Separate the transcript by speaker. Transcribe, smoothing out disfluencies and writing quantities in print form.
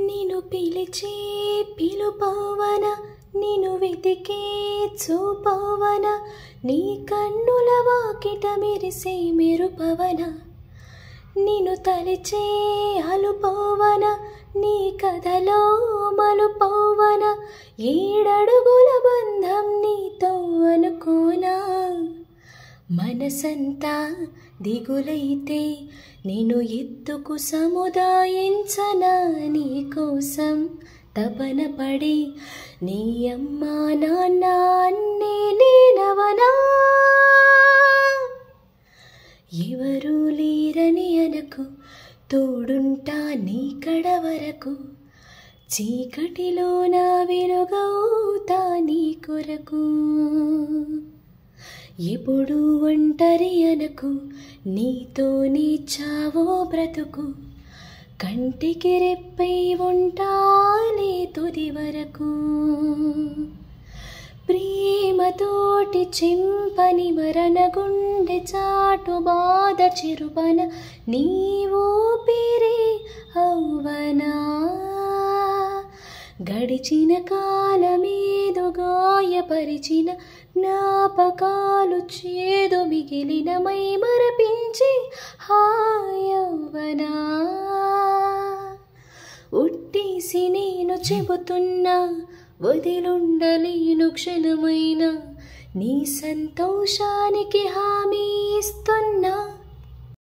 Speaker 1: నిన్ను పిలిచే పిలుపవన నిన్ను వెతికే చూపవన నీ కన్నుల వాకిట మెరిసే మెరుపవన నిన్ను తలిచే అలుపవన నీ కథలో మలుపవన ఏడడుగుల బంధం నీతో అనుకోనా మనసంతా దిగులైతే నిన్ను ఎత్తుకు సముదాయించనా నీ కోసం తపన పడి నీ అమ్మా నాన్న అన్నీ నేనవనా ఎవరూ లేరని అనకు తోడుంటా నీ కడ వరకు చీకటిలో నా వెలుగవుతా నీ కొరకు ఎప్పుడు ఒంటరి అనకు నీతోనే చావో బ్రతుకు కంటికి రెప్పై ఉంటానే తుది వరకు ప్రేమతోటి చింపని మరణ గుండె చాటు బాధ చిరుపన నీవో పేరే అవ్వనా గడిచిన కాలమేదో గాయపరిచిన జ్ఞాపకాలు చేదు మిగిలిన మై మరపించి హాయవ్వనా ఉట్టేసి నేను చెబుతున్నా వదిలుండలేను క్షణమైన నీ సంతోషానికి హామీ ఇస్తున్నా.